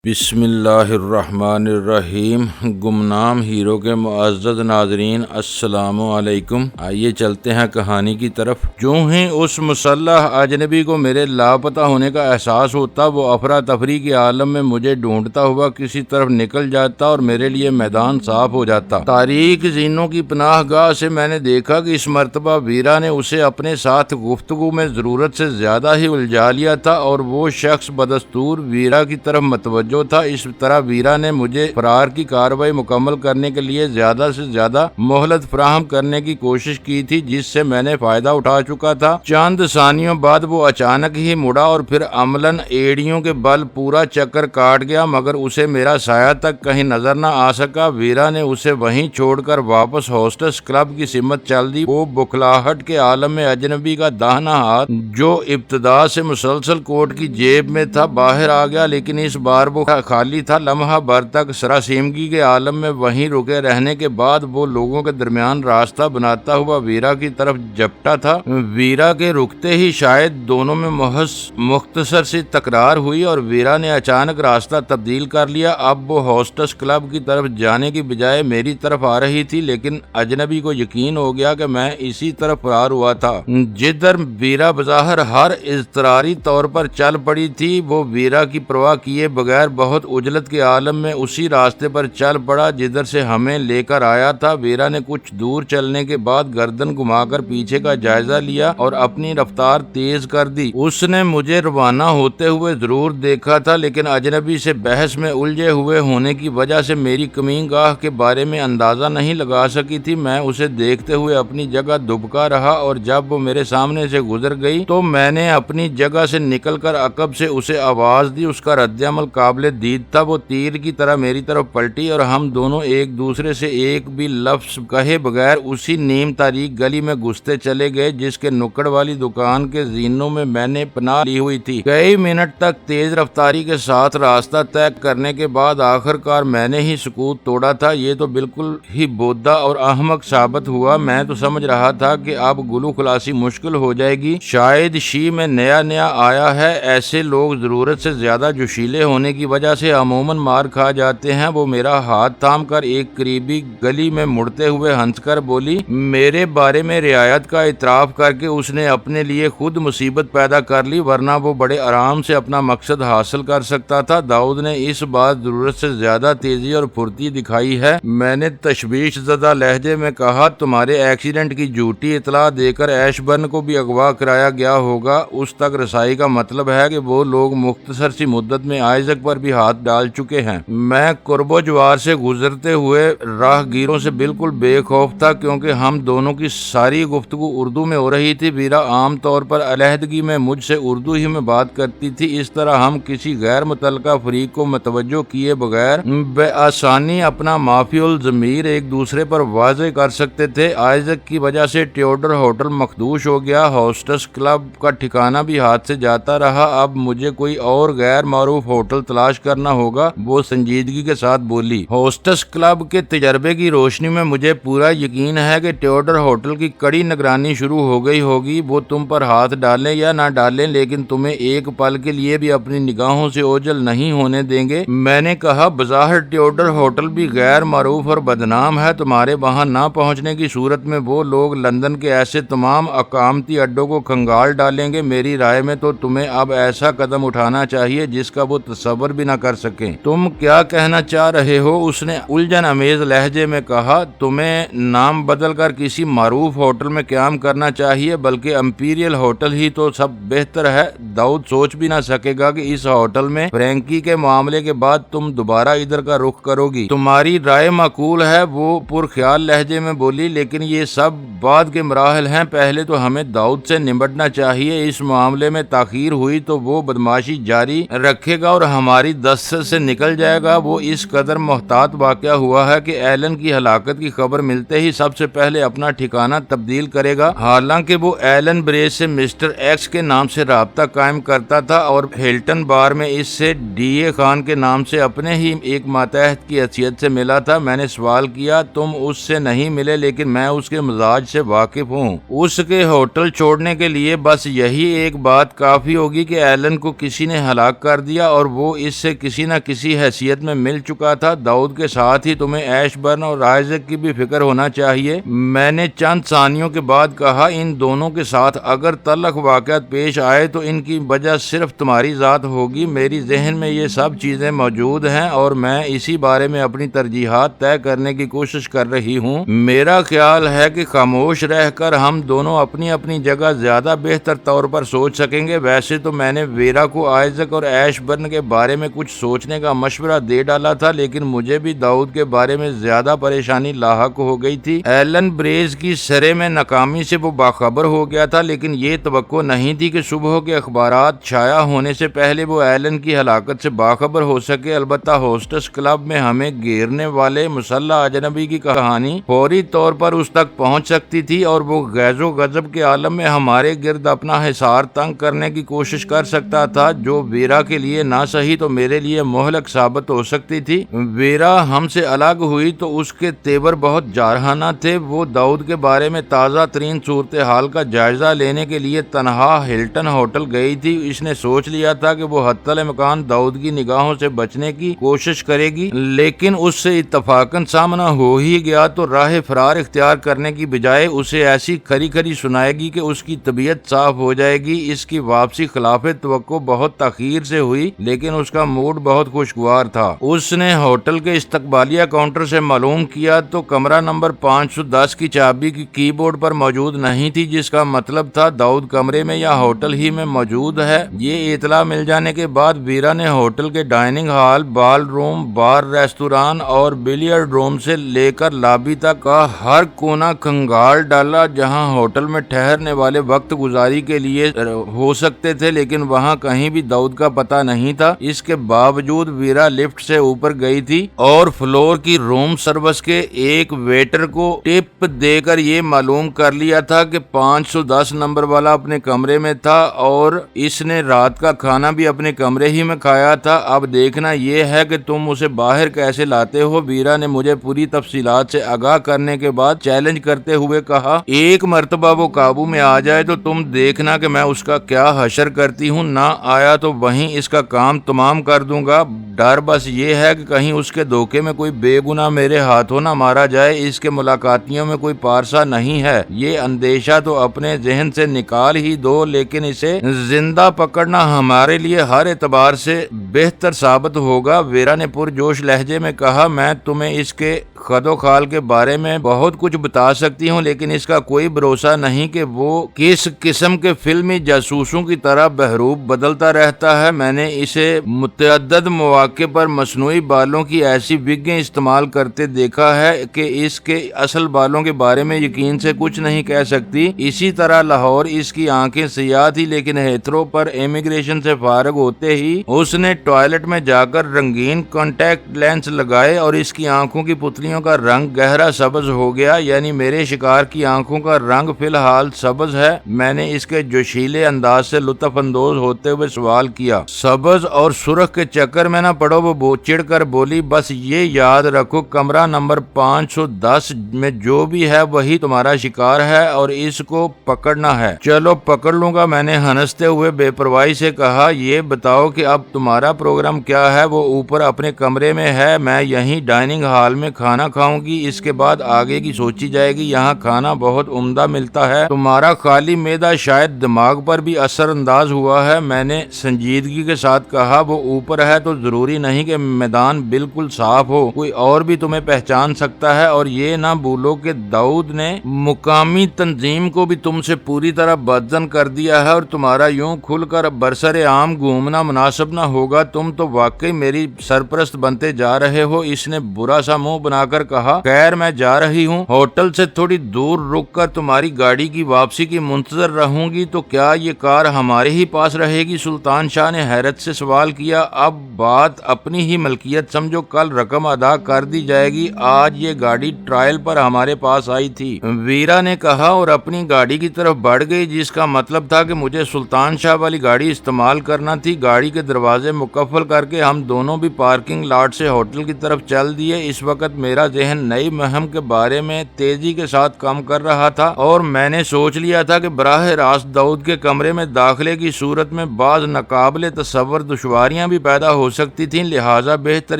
بسم اللہ الرحمن الرحیم۔ گمنام ہیرو کے معزز ناظرین، السلام علیکم۔ آئیے چلتے ہیں کہانی کی طرف۔ جو ہی اس مسلح اجنبی کو میرے لاپتہ ہونے کا احساس ہوتا، وہ افراتفری کے عالم میں مجھے ڈھونڈتا ہوا کسی طرف نکل جاتا اور میرے لیے میدان صاف ہو جاتا۔ تاریک زینوں کی پناہ گاہ سے میں نے دیکھا کہ اس مرتبہ ویرا نے اسے اپنے ساتھ گفتگو میں ضرورت سے زیادہ ہی الجھا لیا تھا، اور وہ شخص بدستور ویرا کی طرف متوجہ تھا۔ اس طرح ویرا نے مجھے فرار کی کارروائی مکمل کرنے کے لیے زیادہ سے زیادہ مہلت فراہم کرنے کی کوشش کی تھی، جس سے میں نے فائدہ اٹھا چکا تھا۔ چند ثانیوں بعد وہ اچانک ہی مڑا اور پھر عملاً ایڑیوں کے بل پورا چکر کاٹ گیا، مگر اسے میرا سایہ تک کہیں نظر نہ آ سکا۔ ویرا نے اسے وہیں چھوڑ کر واپس ہوسٹس کلب کی سمت چل دی۔ وہ بکھلاہٹ کے عالم میں اجنبی کا داہنا ہاتھ، جو ابتدا سے مسلسل کوٹ کی جیب میں تھا، باہر آ گیا، لیکن اس بار وہ خالی تھا۔ لمحہ بھر تک سراسیمگی کے عالم میں وہیں رکے رہنے کے بعد وہ لوگوں کے درمیان راستہ بناتا ہوا ویرا کی طرف جھپٹا تھا۔ ویرا کے رکتے ہی شاید دونوں میں محض مختصر سی تکرار ہوئی اور ویرا نے اچانک راستہ تبدیل کر لیا۔ اب وہ ہوسٹس کلب کی طرف جانے کی بجائے میری طرف آ رہی تھی، لیکن اجنبی کو یقین ہو گیا کہ میں اسی طرف فرار ہوا تھا جدھر ویرا بظاہر ہر اضطراری طور پر چل پڑی تھی۔ وہ ویرا کی پرواہ کیے بغیر بہت عجلت کے عالم میں اسی راستے پر چل پڑا جدھر سے ہمیں لے کر آیا تھا۔ ویرا نے کچھ دور چلنے کے بعد گردن گھما کر پیچھے کا جائزہ لیا اور اپنی رفتار تیز کر دی۔ اس نے مجھے روانہ ہوتے ہوئے ضرور دیکھا تھا، لیکن اجنبی سے بحث میں الجھے ہوئے ہونے کی وجہ سے میری کمین گاہ کے بارے میں اندازہ نہیں لگا سکی تھی۔ میں اسے دیکھتے ہوئے اپنی جگہ دبکا رہا، اور جب وہ میرے سامنے سے گزر گئی تو میں نے اپنی جگہ سے نکل کر عقب سے اسے آواز دی۔ اس کا رد عمل قابل دید تھا۔ وہ تیر کی طرح میری طرف پلٹی اور ہم دونوں ایک دوسرے سے ایک بھی لفظ کہے بغیر اسی نیم تاریک گلی میں گھستے چلے گئے جس کے نکڑ والی دکان کے زینوں میں نے پناہ لی ہوئی تھی۔ کئی منٹ تک تیز رفتاری کے ساتھ راستہ طے کرنے کے بعد آخر کار میں نے ہی سکوت توڑا تھا۔ یہ تو بالکل ہی بودھا اور احمق ثابت ہوا۔ میں تو سمجھ رہا تھا کہ اب گلو خلاصی مشکل ہو جائے گی۔ شاید شی میں نیا آیا ہے۔ ایسے لوگ ضرورت سے زیادہ جوشیلے ہونے کی وجہ سے عموماً مار کھا جاتے ہیں۔ وہ میرا ہاتھ تھام کر ایک قریبی گلی میں مڑتے ہوئے ہنس کر بولی۔ میرے بارے میں رعایت کا اعتراف کر کے اس نے اپنے لیے خود مصیبت پیدا کر لی، ورنہ وہ بڑے آرام سے اپنا مقصد حاصل کر سکتا تھا۔ داؤد نے اس بار ضرورت سے زیادہ تیزی اور پھرتی دکھائی ہے۔ میں نے تشویش زدہ لہجے میں کہا، تمہارے ایکسیڈنٹ کی جھوٹی اطلاع دے کر ایش برن کو بھی اغوا کرایا گیا ہوگا۔ اس تک رسائی کا مطلب ہے کہ وہ لوگ مختصر سی مدت میں آئزک پر بھی ہاتھ ڈال چکے ہیں۔ میں قرب و جوار سے گزرتے ہوئے راہ گیروں سے بالکل بے خوف تھا، کیونکہ ہم دونوں کی ساری گفتگو اردو میں ہو رہی تھی۔ ویرا عام طور پر علیحدگی میں مجھ سے اردو ہی میں بات کرتی تھی۔ اس طرح ہم کسی غیر متعلقہ فریق کو متوجہ کیے بغیر بے آسانی اپنا مافی الضمیر ایک دوسرے پر واضح کر سکتے تھے۔ آئزک کی وجہ سے ٹیوڈر ہوٹل مخدوش ہو گیا۔ ہوسٹس کلب کا ٹھکانہ بھی ہاتھ سے جاتا رہا۔ اب مجھے کوئی اور غیر معروف ہوٹل تلاش کرنا ہوگا، وہ سنجیدگی کے ساتھ بولی۔ ہوسٹس کلب کے تجربے کی روشنی میں مجھے پورا یقین ہے کہ ٹیوڈر ہوٹل کی کڑی نگرانی شروع ہو گئی ہوگی۔ وہ تم پر ہاتھ ڈالیں یا نہ ڈالیں، لیکن تمہیں ایک پل کے لیے بھی اپنی نگاہوں سے اوجھل نہیں ہونے دیں گے۔ میں نے کہا، بظاہر ٹیوڈر ہوٹل بھی غیر معروف اور بدنام ہے۔ تمہارے وہاں نہ پہنچنے کی صورت میں وہ لوگ لندن کے ایسے تمام اقامتی اڈوں کو کھنگال ڈالیں گے۔ میری رائے میں تو تمہیں اب ایسا قدم اٹھانا چاہیے جس کا وہ تصور بھی نہ کر سکیں۔ تم کیا کہنا چاہ رہے ہو؟ اس نے الجھن امیز لہجے میں کہا۔ تمہیں نام بدل کر کسی معروف ہوٹل میں قیام کرنا چاہیے، بلکہ امپیریل ہوٹل ہی تو سب بہتر ہے۔ داؤد سوچ بھی نہ سکے گا کہ اس ہوٹل میں فرینکی کے معاملے کے بعد تم دوبارہ ادھر کا رخ کرو گی۔ تمہاری رائے معقول ہے، وہ پرخیال لہجے میں بولی، لیکن یہ سب بعد کے مراحل ہیں۔ پہلے تو ہمیں داؤد سے نمٹنا چاہیے۔ اس معاملے میں تاخیر ہوئی تو وہ بدماشی جاری رکھے گا اور ہماری دست سے نکل جائے گا۔ وہ اس قدر محتاط واقع ہوا ہے کہ ایلن کی ہلاکت کی خبر ملتے ہی سب سے پہلے اپنا ٹھکانہ تبدیل کرے گا۔ حالانکہ وہ ایلن بریس سے مسٹر ایکس کے نام سے رابطہ قائم کرتا تھا اور ہلٹن بار میں اس سے ڈی اے خان کے نام سے اپنے ہی ایک ماتحت کی حیثیت سے ملا تھا۔ میں نے سوال کیا، تم اس سے نہیں ملے، لیکن میں اس کے مزاج سے واقف ہوں۔ اس کے ہوٹل چھوڑنے کے لیے بس یہی ایک بات کافی ہوگی کہ ایلن کو کسی نے ہلاک کر دیا اور وہ اس سے کسی نہ کسی حیثیت میں مل چکا تھا۔ داؤد کے ساتھ ہی تمہیں ایش برن اور آئزیک کی بھی فکر ہونا چاہیے۔ میں نے چند ثانیوں کے بعد کہا، ان دونوں کے ساتھ اگر تلخ واقعات پیش آئے تو ان کی وجہ صرف تمہاری ذات ہوگی۔ میری ذہن میں یہ سب چیزیں موجود ہیں اور میں اسی بارے میں اپنی ترجیحات طے کرنے کی کوشش کر رہی ہوں۔ میرا خیال ہے کہ خاموش رہ کر ہم دونوں اپنی اپنی جگہ زیادہ بہتر طور پر سوچ سکیں گے۔ ویسے تو میں نے ویرا کو آئزیک اور ایش برن کے بارے میں کچھ سوچنے کا مشورہ دے ڈالا تھا، لیکن مجھے بھی داؤد کے بارے میں زیادہ پریشانی لاحق ہو گئی تھی۔ ایلن بریز کی سرے میں ناکامی سے وہ باخبر ہو گیا تھا، لیکن یہ توقع نہیں تھی کہ صبح کے اخبارات شائع ہونے سے پہلے وہ ایلن کی ہلاکت سے باخبر ہو سکے۔ البتہ ہوسٹس کلب میں ہمیں گھیرنے والے مسلح اجنبی کی کہانی فوری طور پر اس تک پہنچ سکتی تھی اور وہ غیظ و غضب کے عالم میں ہمارے گرد اپنا حصار تنگ کرنے کی کوشش کر سکتا تھا، جو ویرا کے لیے نہ صحیح تو میرے لیے مہلک ثابت ہو سکتی تھی۔ ویرا ہم سے الگ ہوئی تو اس کے تیور بہت جارحانہ تھے۔ وہ داؤد کے بارے میں تازہ ترین صورتحال کا جائزہ لینے کے لیے تنہا ہلٹن ہوٹل گئی تھی۔ اس نے سوچ لیا تھا کہ وہ حتی الامکان داؤد کی نگاہوں سے بچنے کی کوشش کرے گی، لیکن اس سے اتفاقاً سامنا ہو ہی گیا تو راہ فرار اختیار کرنے کی بجائے اسے ایسی کھری کھری سنائے گی کہ اس کی طبیعت صاف ہو جائے گی۔ اس کی واپسی خلاف توقع بہت تاخیر سے ہوئی، لیکن اس کا موڈ بہت خوشگوار تھا۔ اس نے ہوٹل کے استقبالیہ کاؤنٹر سے معلوم کیا تو کمرہ نمبر 510 کی چابی کی کی بورڈ پر موجود نہیں تھی، جس کا مطلب تھا داؤد کمرے میں یا ہوٹل ہی میں موجود ہے۔ یہ اطلاع مل جانے کے بعد ویرا نے ہوٹل کے ڈائننگ ہال، بال روم، بار، ریستوران اور بلیئرڈ روم سے لے کر لابی تک کا ہر کونا کھنگال ڈالا جہاں ہوٹل میں ٹھہرنے والے وقت گزاری کے لیے ہو سکتے تھے، لیکن وہاں کہیں بھی داؤد کا پتہ نہیں تھا۔ اس کے باوجود ویرا لفٹ سے اوپر گئی تھی اور فلور کی روم سروس کے ایک ویٹر کو ٹپ دے کر یہ معلوم کر لیا تھا کہ 510 نمبر والا اپنے کمرے میں تھا اور اس نے رات کا کھانا بھی اپنے کمرے ہی میں کھایا تھا۔ اب دیکھنا یہ ہے کہ تم اسے باہر کیسے لاتے ہو۔ ویرا نے مجھے پوری تفصیلات سے آگاہ کرنے کے بعد چیلنج کرتے ہوئے کہا، ایک مرتبہ وہ قابو میں آ جائے تو تم دیکھنا کہ میں اس کا کیا حشر کرتی ہوں۔ نہ آیا تو وہیں اس کا کام تمام کر دوں گا۔ ڈر بس یہ ہے کہ کہیں اس کے دھوکے میں کوئی بے گناہ میرے ہاتھوں نہ مارا جائے۔ اس کے ملاقاتیوں میں کوئی پارسا نہیں ہے۔ یہ اندیشہ تو اپنے ذہن سے نکال ہی دو، لیکن اسے زندہ پکڑنا ہمارے لیے ہر اعتبار سے بہتر ثابت ہوگا۔ ویرا نے پرجوش لہجے میں کہا، میں تمہیں اس کے خد و خال کے بارے میں بہت کچھ بتا سکتی ہوں، لیکن اس کا کوئی بھروسہ نہیں کہ وہ کس قسم کے فلمی جاسوسوں کی طرح بہروپ بدلتا رہتا ہے۔ میں نے اسے متعدد مواقع پر مصنوعی بالوں کی ایسی وگیں استعمال کرتے دیکھا ہے کہ اس کے اصل بالوں کے بارے میں یقین سے کچھ نہیں کہہ سکتی۔ اسی طرح لاہور اس کی آنکھیں سیاہ تھی، لیکن ہیتھرو پر امیگریشن سے فارغ ہوتے ہی اس نے ٹوائلٹ میں جا کر رنگین کانٹیکٹ لینس لگائے اور اس کی آنکھوں کی پتلیوں کا رنگ گہرا سبز ہو گیا، یعنی میرے شکار کی آنکھوں کا رنگ فی الحال سبز ہے۔ میں نے اس کے جوشیلے انداز سے لطف اندوز ہوتے ہوئے سوال کیا، سبز اور سرخ کے چکر میں نہ پڑو۔ وہ چڑھ کر بولی، بس یہ یاد رکھو کمرہ نمبر 510 میں جو بھی ہے وہی تمہارا شکار ہے اور اس کو پکڑنا ہے۔ چلو پکڑ لوں گا، میں نے ہنستے ہوئے بے پرواہی سے کہا۔ یہ بتاؤ کہ اب تمہارا پروگرام کیا ہے؟ وہ اوپر اپنے کمرے میں ہے، میں یہیں ڈائننگ ہال میں کھانا کھاؤں گی، اس کے بعد آگے کی سوچی جائے گی۔ یہاں کھانا بہت عمدہ ملتا ہے، تمہارا خالی معدہ شاید دماغ پر بھی اثر انداز ہوا ہے۔ میں نے سنجیدگی کے ساتھ کہا، وہ اوپر ہے تو ضروری نہیں کہ میدان بالکل صاف ہو، کوئی اور بھی تمہیں پہچان سکتا ہے۔ اور یہ نہ بھولو کہ داؤد نے مقامی تنظیم کو بھی تم سے پوری طرح بدزن کر دیا ہے اور تمہارا یوں کھل کر برسر عام گھومنا مناسب نہ ہوگا۔ تم تو واقعی میری سرپرست بنتے جا رہے ہو۔ اس نے برا سا منہ بنا کر کہا، خیر میں جا رہی ہوں، ہوٹل سے تھوڑی دور رک کر تمہاری گاڑی کی واپسی کی منتظر رہوں گی۔ تو کیا یہ کار ہمارے ہی پاس رہے گی؟ سلطان شاہ نے حیرت سے سوال کیا۔ اب بات اپنی ہی ملکیت سمجھو، کل رقم ادا کر دی جائے گی، آج یہ گاڑی ٹرائل پر ہمارے پاس آئی تھی، ویرا نے کہا اور اپنی گاڑی کی طرف بڑھ گئی، جس کا مطلب تھا کہ مجھے سلطان شاہ والی گاڑی استعمال کرنا تھی۔ گاڑی کے دروازے مقفل کر کے ہم دونوں بھی پارکنگ لاٹ سے ہوٹل کی طرف چل دیے۔ اس وقت میرا ذہن نئی مہم کے بارے میں تیزی کے ساتھ کام کر رہا تھا اور میں نے سوچ لیا تھا کہ براہ راست داؤد کے کمرے میں داخلے کی صورت میں بعض ناقابل تصور دشواریاں بیماریاں بھی پیدا ہو سکتی تھیں، لہٰذا بہتر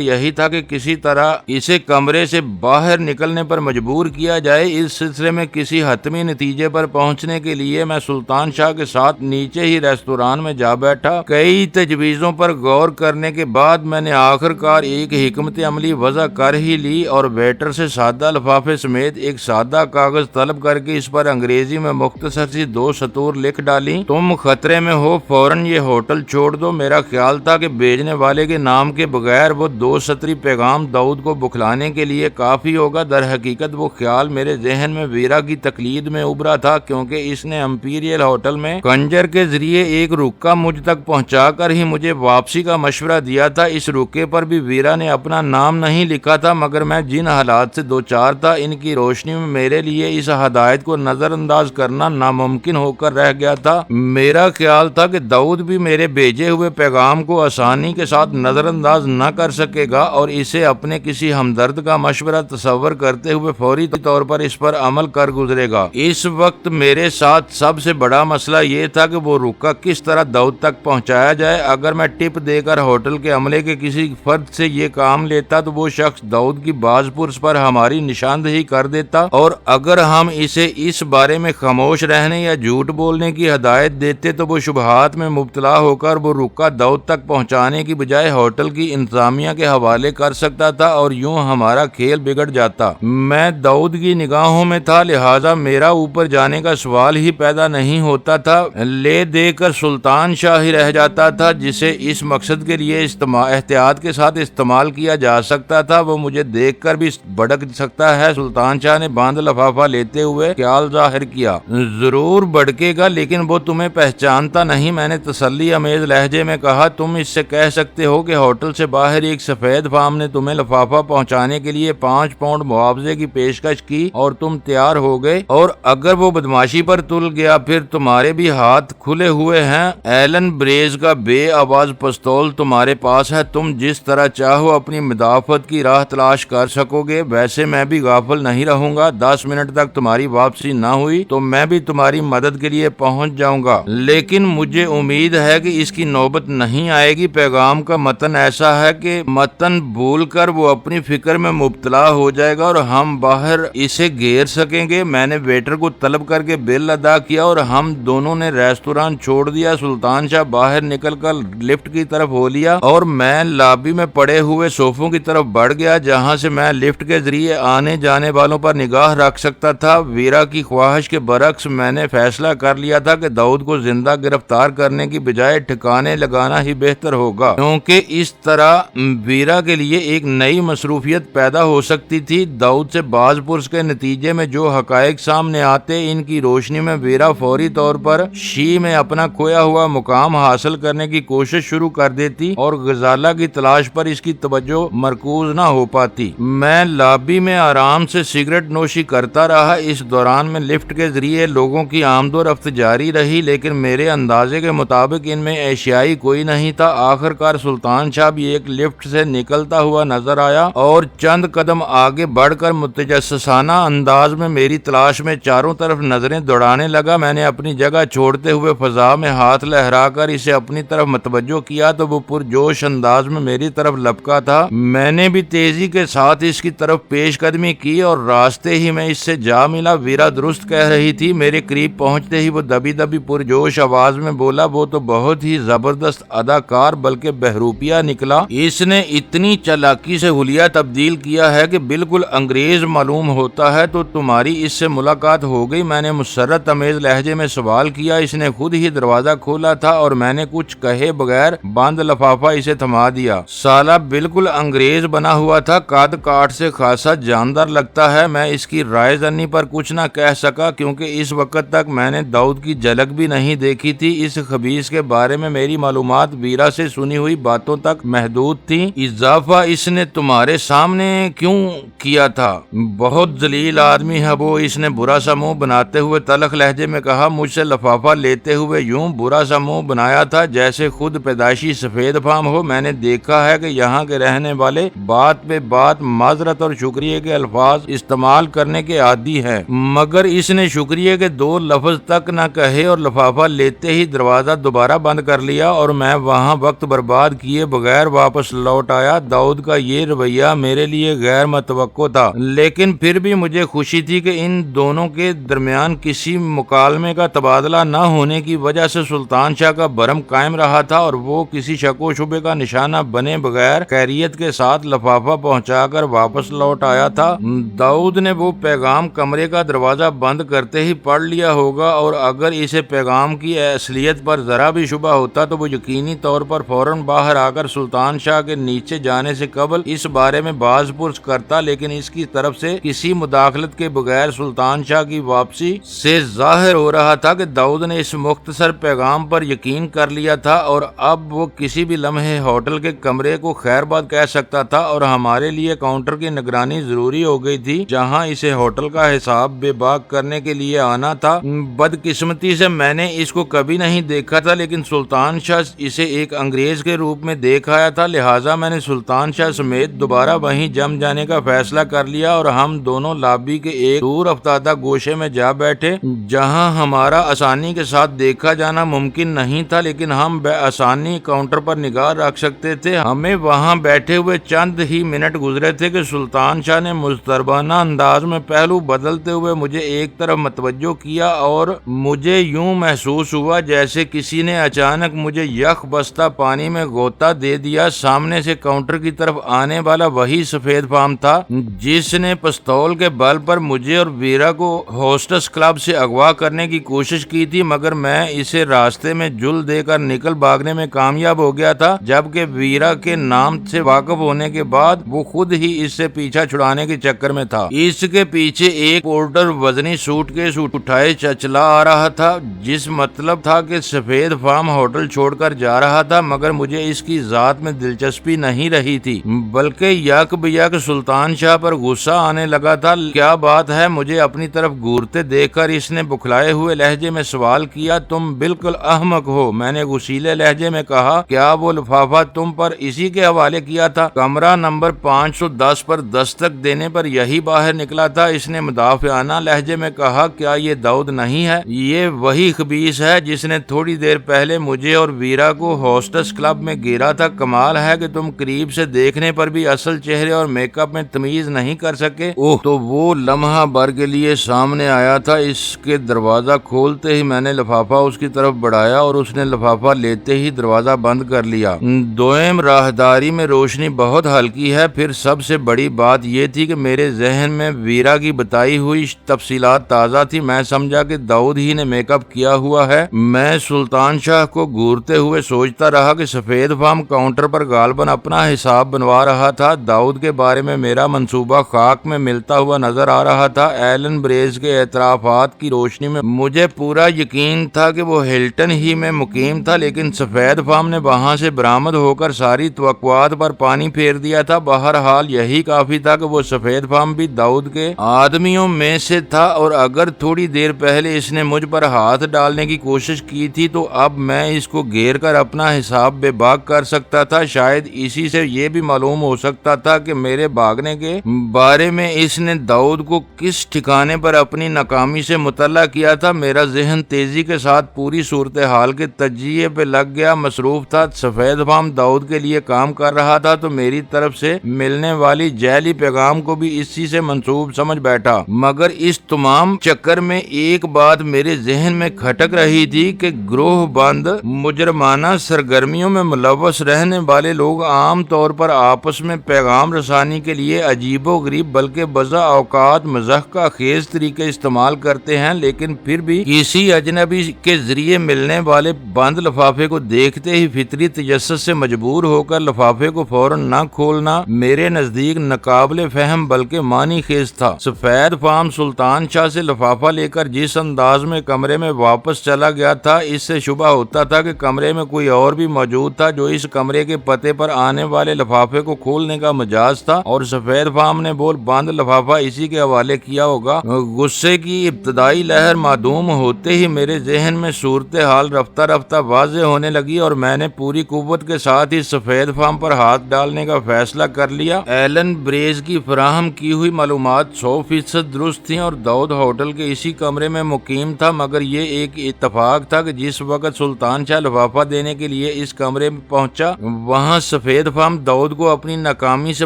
یہی تھا کہ کسی طرح اسے کمرے سے باہر نکلنے پر مجبور کیا جائے۔ اس سلسلے میں کسی حتمی نتیجے پر پہنچنے کے لیے میں سلطان شاہ کے ساتھ نیچے ہی ریستوران میں جا بیٹھا۔ کئی تجویزوں پر غور کرنے کے بعد میں نے آخر کار ایک حکمت عملی وضع کر ہی لی اور ویٹر سے سادہ لفافے سمیت ایک سادہ کاغذ طلب کر کے اس پر انگریزی میں مختصر سی 2 سطور لکھ ڈالی: تم خطرے میں ہو، فوراً یہ ہوٹل چھوڑ دو۔ میرا خیال تھا کہ بھیجنے والے کے نام کے بغیر وہ 2 سطری پیغام داؤد کو بکھلانے کے لیے کافی ہوگا۔ در حقیقت وہ خیال میرے ذہن میں ویرا کی تقلید میں ابھرا تھا، کیونکہ اس نے امپیریل ہوٹل میں کنجر کے ذریعے ایک رکا مجھ تک پہنچا کر ہی مجھے واپسی کا مشورہ دیا تھا۔ اس رکے پر بھی ویرا نے اپنا نام نہیں لکھا تھا، مگر میں جن حالات سے دوچار تھا ان کی روشنی میں میرے لیے اس ہدایت کو نظر انداز کرنا ناممکن ہو کر رہ گیا تھا۔ میرا خیال تھا کہ داؤد بھی میرے بھیجے ہوئے پیغام کو آسانی کے ساتھ نظر انداز نہ کر سکے گا اور اسے اپنے کسی ہمدرد کا مشورہ تصور کرتے ہوئے فوری طور پر اس پر عمل کر گزرے گا۔ اس وقت میرے ساتھ سب سے بڑا مسئلہ یہ تھا کہ وہ رکا کس طرح داؤد تک پہنچایا جائے۔ اگر میں ٹپ دے کر ہوٹل کے عملے کے کسی فرد سے یہ کام لیتا تو وہ شخص داؤد کی باز پرس پر ہماری نشاندہی کر دیتا، اور اگر ہم اسے اس بارے میں خاموش رہنے یا جھوٹ بولنے کی ہدایت دیتے تو وہ شبہات میں مبتلا ہو کر وہ رکا داؤد تک پہنچانے کی بجائے ہوٹل کی انتظامیہ کے حوالے کر سکتا تھا اور یوں ہمارا کھیل بگڑ جاتا۔ میں داؤد کی نگاہوں میں تھا، لہٰذا میرا اوپر جانے کا سوال ہی پیدا نہیں ہوتا تھا۔ لے دے کر سلطان شاہ ہی رہ جاتا تھا جسے اس مقصد کے لیے احتیاط کے ساتھ استعمال کیا جا سکتا تھا۔ وہ مجھے دیکھ کر بھی بھڑک سکتا ہے۔ سلطان شاہ نے بند لفافہ لیتے ہوئے خیال ظاہر کیا۔ ضرور بھڑکے گا، لیکن وہ تمہیں پہچانتا نہیں، میں نے تسلی آمیز لہجے میں کہا۔ تم اس سے کہہ سکتے ہو کہ ہوٹل سے باہر ایک سفید فام نے تمہیں لفافہ پہنچانے کے لیے 5 پاؤنڈ معاوضے کی پیشکش کی اور تم تیار ہو گئے، اور اگر وہ بدماشی پر تل گیا پھر تمہارے بھی ہاتھ کھلے ہوئے ہیں۔ ایلن بریز کا بے آواز پستول تمہارے پاس ہے، تم جس طرح چاہو اپنی مدافعت کی راہ تلاش کر سکو گے۔ ویسے میں بھی غافل نہیں رہوں گا، 10 منٹ تک تمہاری واپسی نہ ہوئی تو میں بھی تمہاری مدد کے لیے پہنچ جاؤں گا، لیکن مجھے امید ہے کہ اس کی نوبت نہیں آئے گی۔ پیغام کا متن ایسا ہے کہ متن بھول کر وہ اپنی فکر میں مبتلا ہو جائے گا اور ہم باہر اسے گھیر سکیں گے۔ میں نے ویٹر کو طلب کر کے بل ادا کیا اور ہم دونوں نے ریستوران چھوڑ دیا۔ سلطان شاہ باہر نکل کر لفٹ کی طرف ہو لیا اور میں لابی میں پڑے ہوئے صوفوں کی طرف بڑھ گیا، جہاں سے میں لفٹ کے ذریعے آنے جانے والوں پر نگاہ رکھ سکتا تھا۔ ویرا کی خواہش کے برعکس میں نے فیصلہ کر لیا تھا کہ داؤد کو زندہ گرفتار کرنے کی بجائے ٹھکانے لگانا ہی بہتر ہوگا، کیونکہ اس طرح ویرا کے لیے ایک نئی مصروفیت پیدا ہو سکتی تھی۔ داؤد سے باز پرس کے نتیجے میں جو حقائق سامنے آتے، ان کی روشنی میں ویرا فوری طور پر شی میں اپنا کھویا ہوا مقام حاصل کرنے کی کوشش شروع کر دیتی اور غزالہ کی تلاش پر اس کی توجہ مرکوز نہ ہو پاتی۔ میں لابی میں آرام سے سگریٹ نوشی کرتا رہا۔ اس دوران میں لفٹ کے ذریعے لوگوں کی آمد و رفت جاری رہی، لیکن میرے اندازے کے مطابق ان میں ایشیائی کوئی نہیں تھا۔ آخر کار سلطان شاہ بھی ایک لفٹ سے نکلتا ہوا نظر آیا اور چند قدم آگے بڑھ کر متجسسانہ انداز میں میری تلاش میں چاروں طرف نظریں دوڑانے لگا۔ میں نے اپنی جگہ چھوڑتے ہوئے فضا میں ہاتھ لہرا کر اسے اپنی طرف متوجہ کیا تو وہ پرجوش انداز میں میری طرف لپکا تھا۔ میں نے بھی تیزی کے ساتھ اس کی طرف پیش قدمی کی اور راستے ہی میں اس سے جا ملا۔ ویرا درست کہہ رہی تھی۔ میرے قریب پہنچتے ہی وہ دبی دبی پرجوش آواز میں بولا، وہ تو بہت ہی زبردست اداکار بلکہ بہروپیہ نکلا۔ اس نے اتنی چالاکی سے حلیہ تبدیل کیا ہے کہ بالکل انگریز معلوم ہوتا ہے۔ تو تمہاری اس سے ملاقات ہو گئی؟ میں نے مسرت امیز لہجے میں سوال کیا۔ اس نے خود ہی دروازہ کھولا تھا اور میں نے کچھ کہے بغیر بند لفافہ اسے تھما دیا۔ سالہ بالکل انگریز بنا ہوا تھا، قد کاٹ سے خاصا جاندار لگتا ہے۔ میں اس کی رائے زنی پر کچھ نہ کہہ سکا کیونکہ اس وقت تک میں نے داؤد کی جھلک بھی نہیں دیکھی تھی۔ اس خبیث کے بارے میں میری معلومات ویرا سے سنی ہوئی باتوں تک محدود تھیں۔ اضافہ اس نے تمہارے سامنے کیوں کیا تھا؟ بہت ذلیل آدمی ہے وہ، اس نے برا سا منہ بناتے ہوئے تلخ لہجے میں کہا۔ مجھ سے لفافہ لیتے ہوئے یوں برا سا منہ بنایا تھا جیسے خود پیدائشی سفید فام ہو۔ میں نے دیکھا ہے کہ یہاں کے رہنے والے بات پہ بات معذرت اور شکریہ کے الفاظ استعمال کرنے کے عادی ہیں، مگر اس نے شکریہ کے 2 لفظ تک نہ کہے اور لفافہ لیتے ہی دروازہ دوبارہ بند کر لیا اور میں وہاں وقت برباد کیے بغیر واپس لوٹ آیا۔ داؤد کا یہ رویہ میرے لیے غیر متوقع تھا، لیکن پھر بھی مجھے خوشی تھی کہ ان دونوں کے درمیان کسی مکالمے کا تبادلہ نہ ہونے کی وجہ سے سلطان شاہ کا بھرم قائم رہا تھا اور وہ کسی شک و شبے کا نشانہ بنے بغیر خیریت کے ساتھ لفافہ پہنچا کر واپس لوٹ آیا تھا۔ داؤد نے وہ پیغام کمرے کا دروازہ بند کرتے ہی پڑھ لیا ہوگا، اور اگر اسے پیغام کی اصلیت پر ذرا بھی شبہ ہوتا تو وہ یقینی طور پر فوراً باہر آ کر سلطان شاہ کے نیچے جانے سے قبل اس بارے میں باز پرس کرتا، لیکن اس کی طرف سے کسی مداخلت کے بغیر سلطان شاہ کی واپسی سے ظاہر ہو رہا تھا کہ داؤد نے اس مختصر پیغام پر یقین کر لیا تھا، اور اب وہ کسی بھی لمحے ہوٹل کے کمرے کو خیر باد کہہ سکتا تھا، اور ہمارے لیے کاؤنٹر کی نگرانی ضروری ہو گئی تھی جہاں اسے ہوٹل کا حساب بے باک کرنے کے لیے آنا تھا۔ بدقسمتی سے میں نے اس کو کبھی نہیں دیکھا تھا، لیکن سلطان شاہ اسے ایک انگریز کے روپ میں دیکھ آیا تھا، لہٰذا میں نے سلطان شاہ سمیت دوبارہ وہیں جم جانے کا فیصلہ کر لیا، اور ہم دونوں لابی کے ایک دور افتادہ گوشے میں جا بیٹھے جہاں ہمارا آسانی کے ساتھ دیکھا جانا ممکن نہیں تھا، لیکن ہم بے آسانی کاؤنٹر پر نگاہ رکھ سکتے تھے۔ ہمیں وہاں بیٹھے ہوئے چند ہی منٹ گزرے تھے کہ سلطان شاہ نے مضطربانہ انداز میں پہلو بدلتے ہوئے مجھے ایک طرف متوجہ کیا، اور مجھے یوں محسوس ہوا جیسے کسی نے اچانک مجھے یک بستہ پانی میں غوطہ دے دیا۔ سامنے سے کاؤنٹر کی طرف آنے والا وہی سفید فام تھا جس نے پستول کے بل پر مجھے اور ویرا کو ہوسٹس کلب سے اغوا کرنے کی کوشش کی تھی، مگر میں اسے راستے میں جل دے کر نکل بھاگنے میں کامیاب ہو گیا تھا، جبکہ ویرا کے نام سے واقف ہونے کے بعد وہ خود ہی اس سے پیچھا چھڑانے کے چکر میں تھا۔ اس کے پیچھے ایک پورٹر وزنی سوٹ کیس اٹھائے چلا آ رہا تھا، جس مطلب تھا کہ سفید فام ہوٹل چھوڑ کر جا رہا تھا، مگر مجھے اس کی ذات میں دلچسپی نہیں رہی تھی، بلکہ یک بیک سلطان شاہ پر غصہ آنے لگا تھا۔ کیا بات ہے؟ مجھے اپنی طرف گورتے دیکھ کر اس نے بکھلائے ہوئے لہجے میں سوال کیا۔ تم بالکل احمق ہو، میں نے غصیلے لہجے میں کہا۔ کیا وہ لفافہ تم پر اسی کے حوالے کیا تھا؟ کمرہ نمبر 510 پر دستک دینے پر یہی باہر نکلا تھا، اس نے مدافعانہ لہجے میں کہا۔ کیا یہ داؤد نہیں ہے؟ یہ وہی خبیث ہے جس نے تھوڑی دیر پہلے مجھے اور ویرا کو ہوسٹس کلب میں گھیرا تھا۔ کمال ہے کہ تم قریب سے دیکھنے پر بھی اصل چہرے اور میک اپ میں تمیز نہیں کر سکے۔ اوہ، تو وہ لمحہ بھر کے لیے سامنے آیا تھا۔ اس کے دروازہ کھولتے ہی میں نے لفافہ اس کی طرف بڑھایا اور اس نے لفافہ لیتے ہی دروازہ بند کر لیا۔ دوئم راہداری میں روشنی بہت ہلکی ہے۔ پھر سب سے بڑی بات یہ تھی کہ میرے ذہن میں ویرا کی بتائی ہوئی تفصیلات تازہ تھی۔ میں سمجھا کہ داؤد ہی نے میک اپ کیا ہوا ہے۔ میں سلطان شاہ کو گھورتے ہوئے سوچتا رہا کہ سفید فام کاؤنٹر پر غالباً اپنا حساب بنوا رہا تھا۔ داؤد کے بارے میں میرا منصوبہ خاک میں ملتا ہوا نظر آ رہا تھا۔ ایلن بریز کے اعترافات کی روشنی میں مجھے پورا یقین تھا کہ وہ ہلٹن ہی میں مقیم تھا، لیکن سفید فام نے وہاں سے برآمد ہو کر ساری توقعات پر پانی پھیر دیا تھا۔ بہرحال یہی کافی تھا کہ وہ سفید فام بھی داؤد کے آدمیوں میں سے تھا، اور اگر تھوڑی دیر پہلے اس نے مجھ پر ہاتھ ڈالنے کی کوشش کی تھی تو اب میں اس کو گھیر کر اپنا حساب بے باک کر سکتا تھا۔ شاید اسی سے یہ بھی معلوم ہو سکتا تھا کہ میرے بھاگنے کے بارے میں اس نے داؤد کو کس ٹھکانے پر اپنی ناکامی سے مطلع کیا تھا۔ میرا ذہن تیزی کے ساتھ پوری صورتحال کے تجزیے پہ لگ گیا، مصروف تھا۔ سفید فام داؤد کے لیے کام کر رہا تھا تو میری طرف سے ملنے والی جعلی پیغام کو بھی اسی سے منسوب سمجھ بیٹھا، مگر اس تمام چکر میں ایک بات میرے ذہن میں کھٹک رہی تھی کہ گروہ بند مجرمانہ سرگرمیوں میں ملوث رہنے والے لوگ عام طور پر آپس میں پیغام رسانی کے لیے عجیب و غریب بلکہ بعض اوقات مضحکہ خیز طریقے استعمال کرتے ہیں، لیکن پھر بھی کسی اجنبی کے ذریعے ملنے والے بند لفافے کو دیکھتے ہی فطری تجسس سے مجبور ہو کر لفافے کو فوراً نہ کھولنا میرے نزدیک ناقابل فہم بلکہ معنی خیز تھا۔ سفید فام سلطان شاہ سے لفافہ لے کر جس انداز میں کمرے میں واپس چلا گیا تھا، اس سے شبہ ہوتا تھا کہ کمرے میں کوئی اور بھی موجود تھا جو اس کمرے کے پتے پر آنے والے لفافے کو کھولنے کا مجاز تھا، اور سفید فام نے بول بند لفافہ اسی کے حوالے کیا ہوگا۔ غصے کی ابتدائی لہر معدوم ہوتے ہی میرے ذہن میں صورتحال رفتہ رفتہ واضح ہونے لگی، اور میں نے پوری قوت کے ساتھ ہی سفید فام پر ہاتھ ڈالنے کا فیصلہ کر لیا۔ ایلن بریز کی فراہم کی ہوئی معلومات 100% درست تھیں اور داؤد ہوٹل کے اسی کمرے میں مقیم تھا، مگر یہ ایک اتفاق تھا کہ جس وقت سلطان شاہ لفافہ دینے کے لیے اس کمرے میں پہنچا۔ وہاں سفید فام داؤد کو اپنی ناکامی سے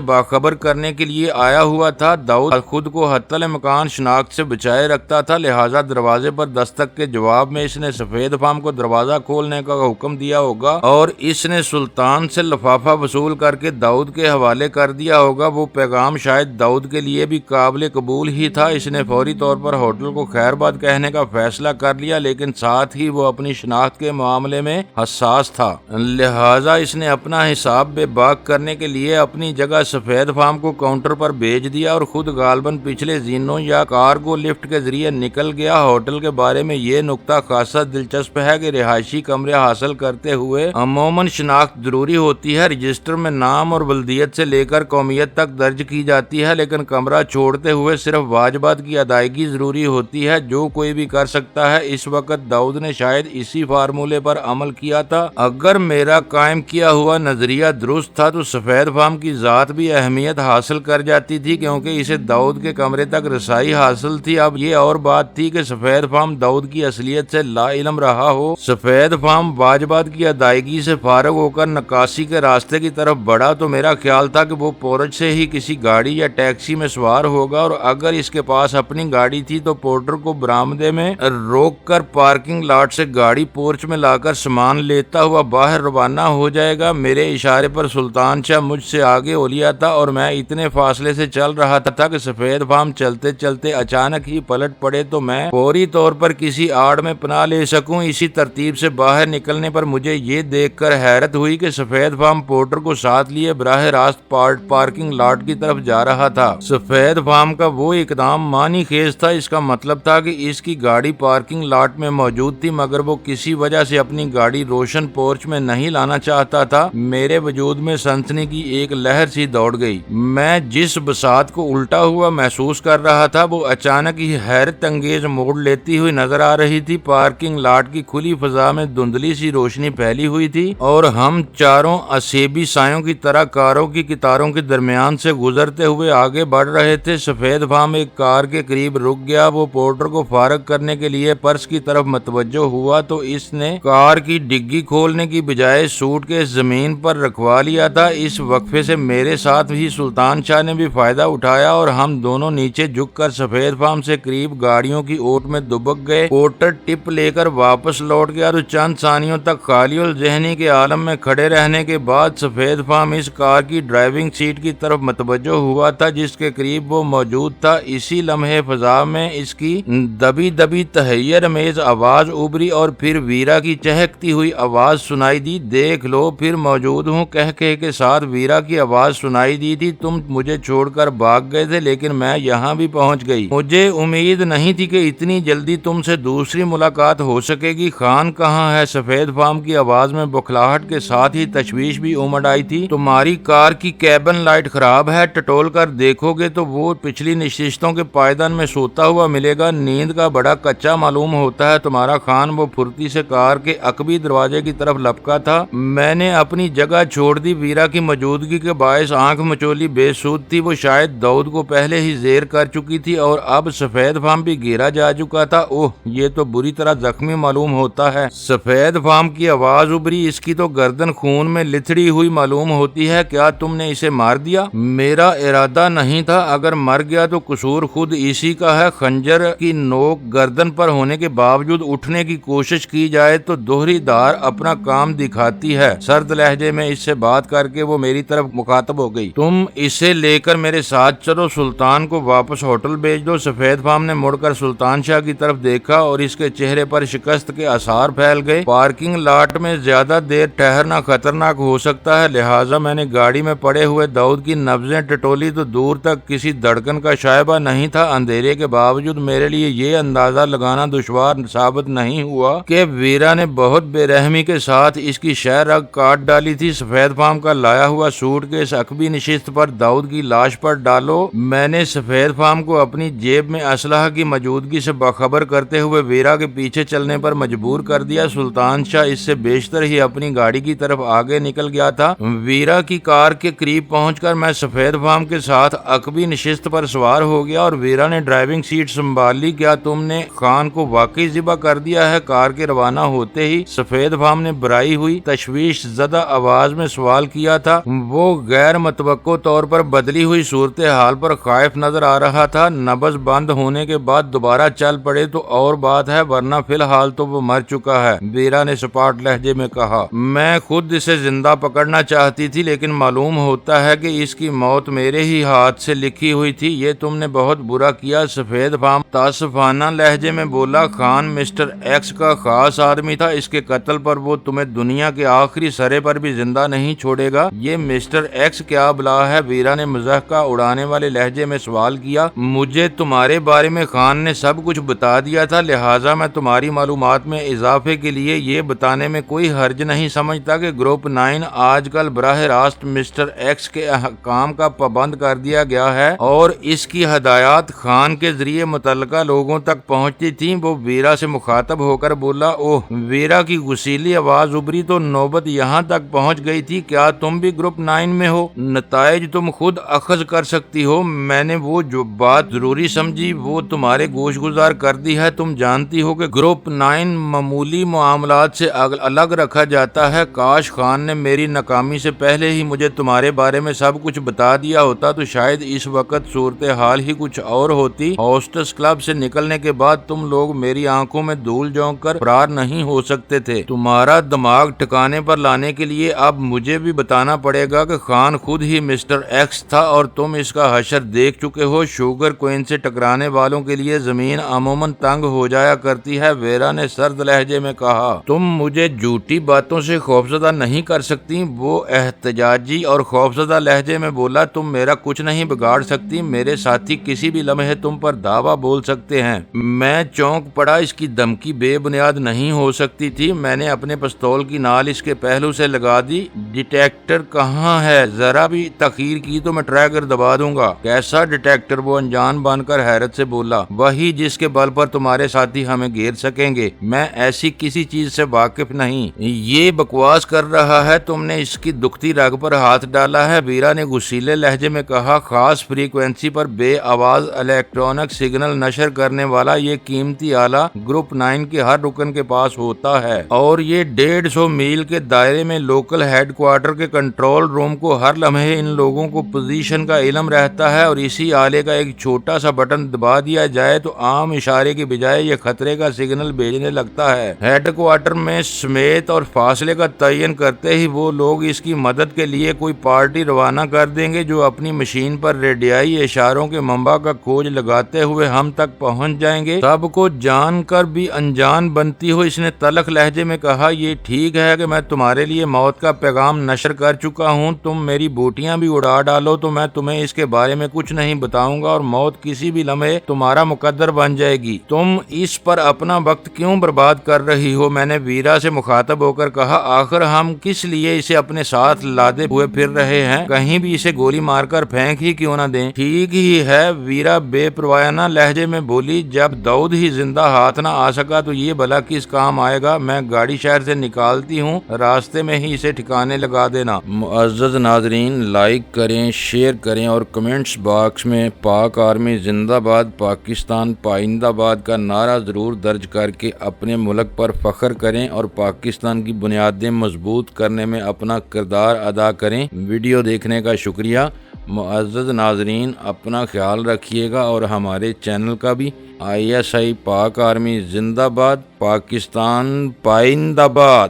باخبر کرنے کے لیے آیا ہوا تھا۔ داؤد خود کو حتی الامکان شناخت سے بچائے رکھتا تھا، لہٰذا دروازے پر دستک کے جواب میں اس نے سفید فام کو دروازہ کھولنے کا حکم دیا ہوگا اور اس نے سلطان سے لفافہ وصول کر کے داؤد کے حوالے کر دیا ہوگا۔ وہ پیغام شاید داؤد کے لیے بھی قابل قبول ہی تھا۔ اس نے فوری طور پر ہوٹل کو خیر باد کہنے کا فیصلہ کر لیا، لیکن ساتھ ہی وہ اپنی شناخت کے معاملے میں حساس تھا، لہٰذا اس نے اپنا حساب بے باک کرنے کے لیے اپنی جگہ سفید فام کو کاؤنٹر پر بھیج دیا اور خود غالباً پچھلے زینوں یا کارگو لفٹ کے ذریعے نکل گیا۔ ہوٹل کے بارے میں یہ نکتہ خاصا دلچسپ ہے کہ رہائشی کمرے حاصل کرتے ہوئے عموماً شناخت ضروری ہوتی ہے۔ رجسٹر میں نام اور ولدیت سے لے کر قومیت تک درج کی جاتی ہے، لیکن کمرہ چھوڑتے ہوئے صرف واجبات کی ادائیگی ضروری ہوتی ہے، جو کوئی بھی کر سکتا ہے۔ اس وقت داؤد نے شاید اسی فارمولے پر عمل کیا تھا۔ اگر میرا قائم کیا ہوا نظریہ درست تھا تو سفید فام کی ذات بھی اہمیت حاصل کر جاتی تھی، کیونکہ اسے داؤد کے کمرے تک رسائی حاصل تھی۔ اب یہ اور بات تھی کہ سفید فام داؤد کی اصلیت سے لا علم رہا ہو۔ سفید فام واجبات کی ادائیگی سے فارغ ہو کر نکاسی کے راستے کی طرف بڑھا تو میرا خیال تھا کہ وہ پورچ سے ہی کسی گاڑی یا ٹیکسی میں سوار ہوگا، اور اگر اس کے پاس اپنی گاڑی تھی تو پورٹر کو برآمدے میں روک کر پارکنگ لاٹ سے گاڑی پورچ میں لا کر سامان لیتا ہوا باہر روانہ ہو جائے گا۔ میرے اشارے پر سلطان شاہ مجھ سے آگے ہو لیا تھا اور میں اتنے فاصلے سے چل رہا تھا کہ سفید فام چلتے چلتے اچانک ہی پلٹ پڑے تو میں فوری طور پر کسی آڑ میں پناہ لے سکوں۔ اسی ترتیب سے باہر نکلنے پر مجھے یہ دیکھ کر حیرت ہوئی کہ سفید فام پورٹر کو ساتھ لیے براہ راست پارکنگ لاٹ کی طرف جا رہا تھا۔ سفید فام کا وہ اقدام معنی خیز تھا۔ اس کا مطلب تھا کہ اس کی گاڑی پارکنگ لاٹ میں موجود تھی، مگر وہ کسی وجہ سے اپنی گاڑی روشن پورچ میں نہیں لانا چاہتا تھا۔ میرے وجود میں سنسنی کی ایک لہر سی دوڑ گئی۔ میں جس بساط کو الٹا ہوا محسوس کر رہا تھا وہ اچانک ہی حیرت انگیز موڑ لیتی ہوئی نظر آ رہی تھی۔ پارکنگ لاٹ کی کھلی فضا میں دھندلی سی روشنی پھیلی ہوئی تھی اور ہم چاروں اسیبی سایوں کی طرح کاروں کی قطاروں کے درمیان سے گزرتے ہوئے آگے بڑھ رہے تھے۔ سفید فام ایک کار کے قریب رک گیا۔ وہ پورٹر کو فارغ کرنے کے لیے پرس کی طرف متوجہ ہوا تو اس نے کار کی ڈگی کھولنے کی بجائے سوٹ کے زمین پر رکھوا لیا تھا۔ اس وقفے سے میرے ساتھ ہی سلطان شاہ نے بھی فائدہ اٹھایا اور ہم دونوں نیچے جھک کر سفید فام سے قریب گاڑیوں کی اوٹ میں دبک گئے۔ پورٹر ٹپ لے کر واپس لوٹ گیا تو چند ثانیوں تک خالی الذہنی کے عالم میں کھڑے رہنے کے بعد سفید فام اس کار کی ڈرائیونگ سیٹ کی طرف متوجہ ہوا تھا جس کے قریب وہ موجود تھا۔ اسی لمحے فضا میں اس کی دبی دبی تحیر امیز آواز ابھری اور پھر ویرا کی چہکتی ہوئی آواز سنائی دی۔ دیکھ لو پھر موجود ہوں کہہ کے ساتھ ویرا کی آواز سنائی دی تھی۔ تم مجھے چھوڑ کر بھاگ گئے تھے لیکن میں یہاں بھی پہنچ گئی۔ مجھے امید نہیں تھی کہ اتنی جلدی تم سے دوسری ملاقات ہو سکے گی۔ خان کہاں ہے؟ سفید فام کی آواز میں بکھلاہٹ کے ساتھ ہی تشویش بھی امڑ آئی تھی۔ تمہاری کار کی کیبن لائٹ خراب ہے، ٹٹول کر دیکھو گے تو وہ پچھلی نشستوں کے پائیدان میں سوتا ہوا ملے گا۔ نیند کا بڑا کچا معلوم ہوتا ہے تمہارا خان۔ وہ پھرتی سے کار کے عقبی دروازے کی طرف لپکا تھا۔ میں نے اپنی جگہ چھوڑ دی۔ ویرا کی موجودگی کے باعث آنکھ مچولی بے سود تھی۔ وہ شاید داؤد کو پہلے ہی زیر کر چکی تھی اور اب سفید فام بھی گھیرا جا چکا تھا۔ اوہ، یہ تو بری طرح زخمی معلوم ہوتا ہے۔ سفید فام کی آواز ابھری۔ اس کی تو گردن خون میں لتھڑی ہوئی معلوم ہوتی ہے۔ کیا تم نے اسے مار دیا؟ میرا ارادہ نہیں تھا۔ اگر مر گیا تو قصور خود اسی کا ہے۔ خنجر کی نوک گردن پر ہونے کے باوجود اٹھنے کی کوشش کی جائے تو دوہری دھار اپنا کام دکھاتی ہے۔ سرد لہجے میں اس سے بات کر کے وہ میری طرف مخاطب ہو گئی۔ تم اسے لے کر میرے ساتھ چلو، سلطان کو واپس ہوٹل بھیج دو۔ سفید فام نے مڑ کر سلطان شاہ کی طرف دیکھا اور اس کے چہرے پر شکست کے آثار پھیل گئے۔ پارکنگ لاٹ میں زیادہ دیر ٹھہرنا خطرناک ہو سکتا ہے، لہٰذا میں نے گاڑی میں پڑے ہوئے داؤد کی نبضیں ٹٹولی تو دور تک کسی دھڑکن کا شائبہ نہیں تھا۔ اندھیرے کے باوجود میرے لیے یہ اندازہ لگانا دشوار ثابت نہیں ہوا کہ ویرا نے بہت بے رحمی کے ساتھ اس کی شہ رگ کاٹ ڈالی تھی۔ سفید فام کا لایا ہوا سوٹ کیس عقبی نشست پر داؤد کی لاش پر ڈالو۔ میں نے سفید فام کو اپنی جیب میں اسلحہ کی موجودگی سے باخبر کرتے ہوئے ویرا کے پیچھے چلنے پر مجبور کر دیا۔ سلطان شاہ اس سے بیشتر ہی اپنی گاڑی کی طرف آگے نکل گیا تھا۔ ویرا کی کار کے قریب پہنچ کر میں سفید فام کے ساتھ عقبی نشست پر سوار ہو گیا اور ویرا نے ڈرائیونگ سیٹ سنبھال لی۔ کیا تم نے خان کو واقعی ذبح کر دیا ہے؟ کار کے روانہ ہوتے ہی سفید فام نے گھبرائی ہوئی تشویش زدہ آواز میں سوال کیا تھا۔ وہ غیر متوقع طور پر بدلی ہوئی صورتحال پر خائف نظر آ رہا تھا۔ نبض بند ہونے کے بعد دوبارہ چل پڑے تو اور بات ہے، ورنہ فی الحال تو وہ مر چکا ہے، ویرا نے سپاٹ لہجے میں کہا۔ میں خود اسے زندہ پکڑنا چاہتی تھی، لیکن معلوم ہوتا ہے کہ اس کی موت میرے ہی ہاتھ سے لکھی ہوئی تھی۔ یہ تم نے بہت برا کیا، سفید فام تاسفانہ لہجے میں بولا۔ خان مسٹر ایکس کا خاص آدمی تھا، اس کے قتل پر وہ تمہیں دنیا کے آخری سرے پر بھی زندہ نہیں چھوڑے گا۔ یہ مسٹر ایکس کیا بلا ہے؟ ویرا نے مضحکہ اڑانے والے لہجے میں سوال کیا۔ مجھے تمہارے بارے میں خان نے سب کچھ بتا دیا تھا، لہٰذا میں تمہاری معلومات میں اضافے کے لیے یہ بتانے میں کوئی حرج نہیں سمجھتا کہ گروپ 9 آج کل براہ راست مسٹر ایکس کے احکام کا پابند کر دیا گیا ہے اور اس کی ہدایات خان کے ذریعے متعلقہ لوگوں تک پہنچتی تھیں۔ وہ ویرا سے مخاطب ہو کر بولا۔ اوہ! ویرا کی غصیلی آواز ابھری تو نوبت یہاں تک پہنچ گئی تھی۔ کیا تم بھی گروپ 9 میں ہو؟ نتائج تم خود اخذ کر سکتی ہو۔ میں نے وہ جو بات ضروری سمجھی وہ تمہارے گوش گزار کر دی ہے۔ تم جانتی ہو کہ گروپ 9 معمولی معاملات سے الگ رکھا جاتا ہے۔ کاش خان نے میری ناکامی سے پہلے ہی مجھے تمہارے بارے میں سب کچھ بتا دیا ہوتا تو شاید اس وقت صورتحال ہی کچھ اور ہوتی۔ ہوسٹس کلب سے نکلنے کے بعد تم لوگ میری آنکھوں میں دھول جھونک کر فرار نہیں ہو سکتے تھے۔ تمہارا دماغ ٹھکانے پر لانے کے لیے اب مجھے بھی بتانا پڑے گا کہ خان خود ہی مسٹر ایکس تھا اور تم اس کا حشر دیکھ چکے ہو۔ شوگر کوئن سے ٹکرانے والوں کے لیے زمین عموماً تنگ ہو جایا کرتی ہے، ویرا نے سرد لہجے میں کہا۔ تم مجھے جھوٹی باتوں سے خوفزدہ نہیں کر سکتی، وہ احتجاجی اور خوفزدہ لہجے میں بولا۔ تم میرا کچھ نہیں بگاڑ سکتی، میرے ساتھی کسی بھی لمحے تم پر دعویٰ بول سکتے ہیں۔ میں چونک پڑا، اس کی دھمکی بے بنیاد نہیں ہو سکتی تھی۔ میں نے اپنے پستول کی نال اس کے پہلو سے لگا دی۔ ڈیٹیکٹر کہاں ہے؟ ذرا بھی تاخیر کی تو میں ٹریگر دبا دوں گا۔ کیسا ڈیٹیکٹر؟ وہ انجان بن کر حیرت سے بولا۔ وہی جس کے بل پر تمہارے ساتھی ہمیں گھیر سکیں گے۔ میں ایسی کسی چیز سے واقف نہیں۔ یہ بکواس کر رہا ہے، تم نے اس کی دکھتی رگ پر ہاتھ ڈالا ہے، ویرا نے غصیلے لہجے میں کہا۔ خاص فریکوینسی پر بے آواز الیکٹرانک سگنل نشر کرنے والا یہ قیمتی آلہ گروپ 9 کے ہر رکن کے پاس ہوتا ہے اور یہ 150 میل کے دائرے میں لوکل ہیڈ کوارٹر کے کنٹرول روم کو ہر لمحے ان لوگوں کو پوزیشن کا علم رہتا ہے اور اسی آلے کا ایک چھوٹا سا بٹن دبا دیا جائے تو عام اشارے کی بجائے یہ خطرے کا سگنل بھیجنے لگتا ہے۔ ہیڈ کوارٹر میں سمیت اور فاصلے کا تعین کرتے ہی وہ لوگ اس کی مدد کے لیے کوئی پارٹی روانہ کر دیں گے جو اپنی مشین پر ریڈیائی اشاروں کے منبع کا کھوج لگاتے ہوئے ہم تک پہنچ جائیں گے۔ سب کو جان کر بھی انجان بنتی ہو، اس نے تلخ لہجے میں کہا۔ یہ ٹھیک ہے کہ میں تمہارے لیے موت کا پیغام نشر کر چکا ہوں، تم میری بوٹیاں بھی اڑا ڈالو تو میں تمہیں اس کے بارے میں کچھ نہیں بتاؤں گا اور موت کسی بھی لمحے تمہارا مقدر بن جائے گی۔ تم اس پر اپنا وقت کیوں برباد کر رہی ہو؟ میں نے ویرا سے مخاطب ہو کر کہا۔ آخر ہم کس لیے اسے اپنے ساتھ لادے ہوئے پھر رہے ہیں؟ کہیں بھی اسے گولی مار کر پھینک ہی کیوں نہ دیں؟ ٹھیک ہی ہے، ویرا بے پروانہ لہجے میں بولی۔ جب داؤد ہی زندہ ہاتھ نہ آ سکا تو یہ بھلا کس کام آئے گا؟ میں گاڑی شہر سے نکالتی ہوں، راستے میں ہی اسے ٹھکانے لگا دینا۔ معزز ناظرین، لائک کریں، شیئر کریں اور کمنٹس باکس میں پاک آرمی زندہ باد، پاکستان پائندہ باد کا نعرہ ضرور درج کر کے اپنے ملک پر فخر کریں اور پاکستان کی بنیادیں مضبوط کرنے میں اپنا کردار ادا کریں۔ ویڈیو دیکھنے کا شکریہ۔ معزز ناظرین، اپنا خیال رکھیے گا اور ہمارے چینل کا بھی۔ ISI پاک آرمی زندہ باد، پاکستان پائندہ باد۔